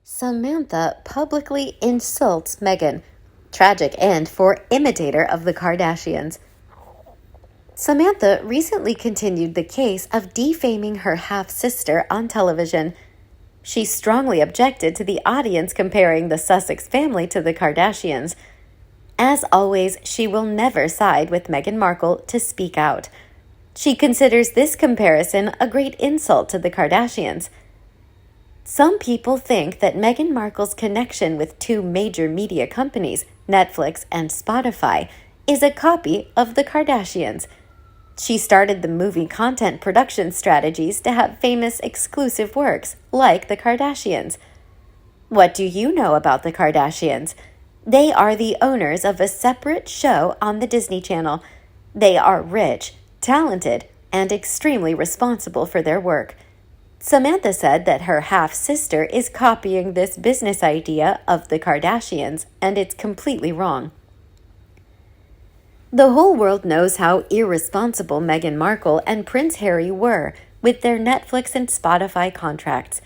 Samantha publicly insults Meghan. Tragic end for imitator of the Kardashians. Samantha recently continued the case of defaming her half-sister on television. She strongly objected to the audience comparing the Sussex family to the Kardashians. As always, she will never side with Meghan Markle to speak out. She considers this comparison a great insult to the Kardashians. Some people think that Meghan Markle's connection with two major media companies, Netflix and Spotify, is a copy of the Kardashians. She started the movie content production strategies to have famous exclusive works, like the Kardashians. What do you know about the Kardashians? They are the owners of a separate show on the Disney Channel. They are rich, talented, and extremely responsible for their work. Samantha said that her half-sister is copying this business idea of the Kardashians, and it's completely wrong. The whole world knows how irresponsible Meghan Markle and Prince Harry were with their Netflix and Spotify contracts.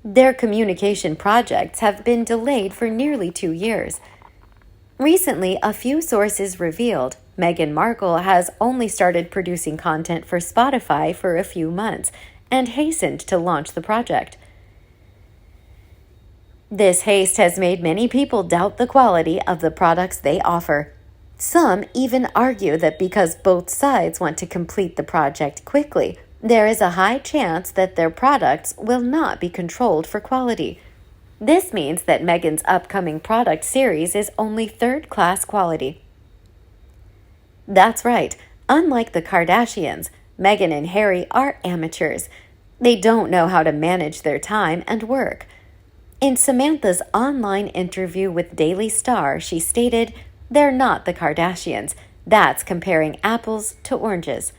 Their communication projects have been delayed for nearly 2 years. Recently, a few sources revealed Meghan Markle has only started producing content for Spotify for a few months, and hastened to launch the project. This haste has made many people doubt the quality of the products they offer. Some even argue that because both sides want to complete the project quickly, there is a high chance that their products will not be controlled for quality. This means that Meghan's upcoming product series is only third-class quality. That's right. Unlike the Kardashians, Meghan and Harry are amateurs. They don't know how to manage their time and work. In Samantha's online interview with Daily Star, she stated, "They're not the Kardashians. That's comparing apples to oranges."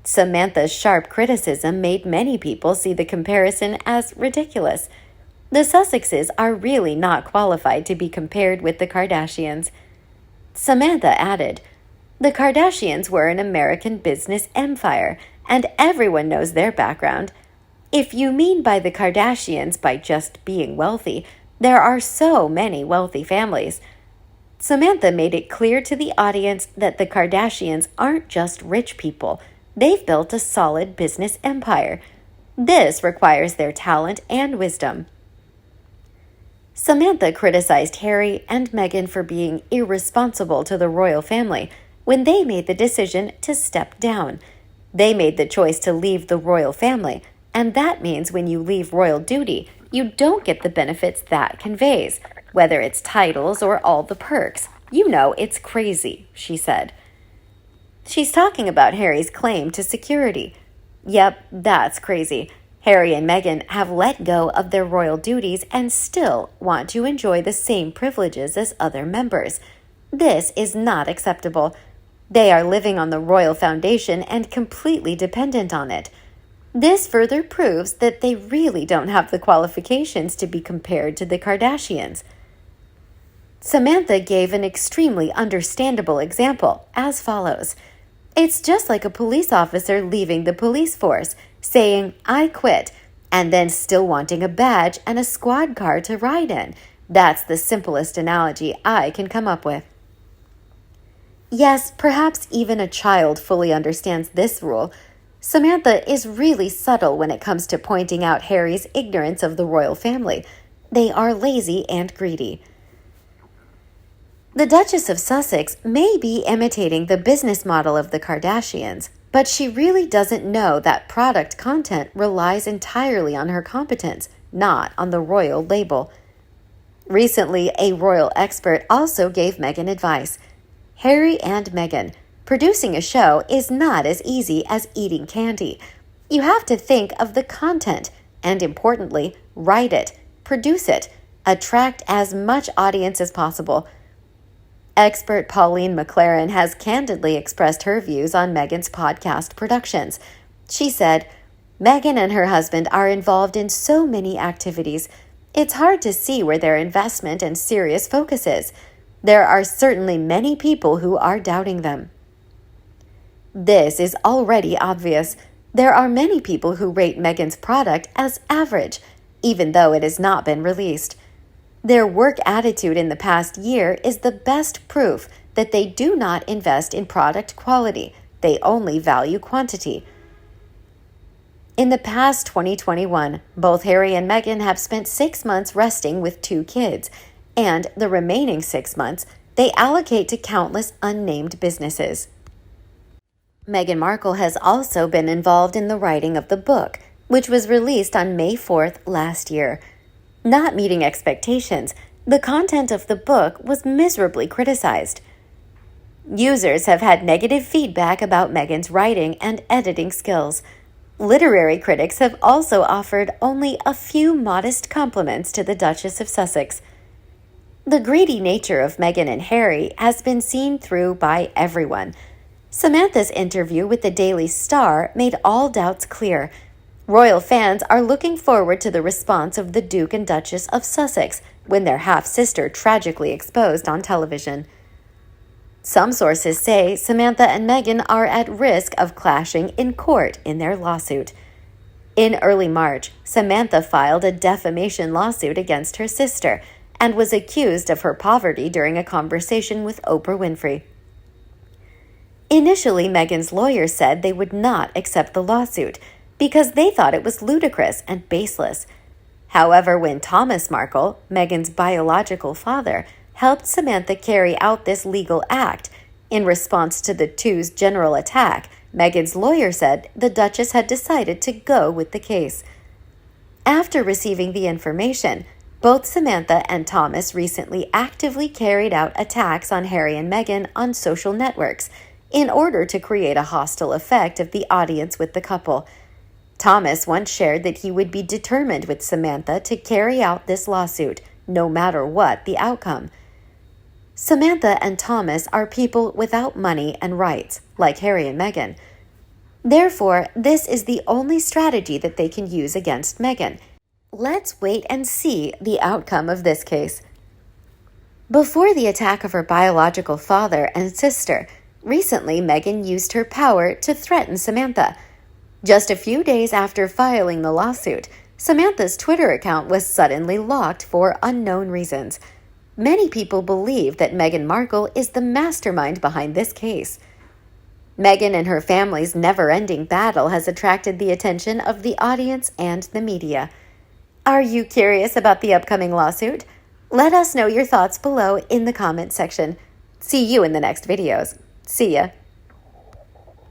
Samantha's sharp criticism made many people see the comparison as ridiculous. The Sussexes are really not qualified to be compared with the Kardashians. Samantha added, "The Kardashians were an American business empire, and everyone knows their background. If you mean by the Kardashians by just being wealthy, there are so many wealthy families." Samantha made it clear to the audience that the Kardashians aren't just rich people. They've built a solid business empire. This requires their talent and wisdom. Samantha criticized Harry and Meghan for being irresponsible to the royal family when they made the decision to step down. They made the choice to leave the royal family, and that means when you leave royal duty, you don't get the benefits that conveys, whether it's titles or all the perks. You know, it's crazy, she said. She's talking about Harry's claim to security. Yep, that's crazy. Harry and Meghan have let go of their royal duties and still want to enjoy the same privileges as other members. This is not acceptable. They are living on the royal foundation and completely dependent on it. This further proves that they really don't have the qualifications to be compared to the Kardashians. Samantha gave an extremely understandable example as follows. It's just like a police officer leaving the police force, saying, "I quit," and then still wanting a badge and a squad car to ride in. That's the simplest analogy I can come up with. Yes, perhaps even a child fully understands this rule. Samantha is really subtle when it comes to pointing out Harry's ignorance of the royal family. They are lazy and greedy. The Duchess of Sussex may be imitating the business model of the Kardashians, but she really doesn't know that product content relies entirely on her competence, not on the royal label. Recently, a royal expert also gave Meghan advice. Harry and Meghan, producing a show is not as easy as eating candy. You have to think of the content and, importantly, write it, produce it, attract as much audience as possible. Expert Pauline McLaren has candidly expressed her views on Meghan's podcast productions. She said, "Meghan and her husband are involved in so many activities. It's hard to see where their investment and serious focus is. There are certainly many people who are doubting them." This is already obvious. There are many people who rate Meghan's product as average. even though it has not been released. Their work attitude in the past year is the best proof that they do not invest in product quality, they only value quantity. In the past 2021, both Harry and Meghan have spent 6 months resting with 2 kids, and the remaining 6 months they allocate to countless unnamed businesses. Meghan Markle has also been involved in the writing of the book, which was released on May 4th last year. Not meeting expectations, the content of the book was miserably criticized. Users have had negative feedback about Meghan's writing and editing skills. Literary critics have also offered only a few modest compliments to the Duchess of Sussex. The greedy nature of Meghan and Harry has been seen through by everyone. Samantha's interview with the Daily Star made all doubts clear. Royal fans are looking forward to the response of the Duke and Duchess of Sussex when their half-sister tragically exposed on television. Some sources say Samantha and Meghan are at risk of clashing in court in their lawsuit. In early March, Samantha filed a defamation lawsuit against her sister and was accused of her poverty during a conversation with Oprah Winfrey. Initially, Meghan's lawyers said they would not accept the lawsuit because they thought it was ludicrous and baseless. However, when Thomas Markle, Meghan's biological father, helped Samantha carry out this legal act, in response to the two's general attack, Meghan's lawyer said the Duchess had decided to go with the case. After receiving the information, both Samantha and Thomas recently actively carried out attacks on Harry and Meghan on social networks in order to create a hostile effect of the audience with the couple. Thomas once shared that he would be determined with Samantha to carry out this lawsuit, no matter what the outcome. Samantha and Thomas are people without money and rights, like Harry and Meghan. Therefore, this is the only strategy that they can use against Meghan. Let's wait and see the outcome of this case. Before the attack of her biological father and sister, recently Meghan used her power to threaten Samantha. Just a few days after filing the lawsuit, Samantha's Twitter account was suddenly locked for unknown reasons. Many people believe that Meghan Markle is the mastermind behind this case. Meghan and her family's never-ending battle has attracted the attention of the audience and the media. Are you curious about the upcoming lawsuit? Let us know your thoughts below in the comment section. See you in the next videos. See ya.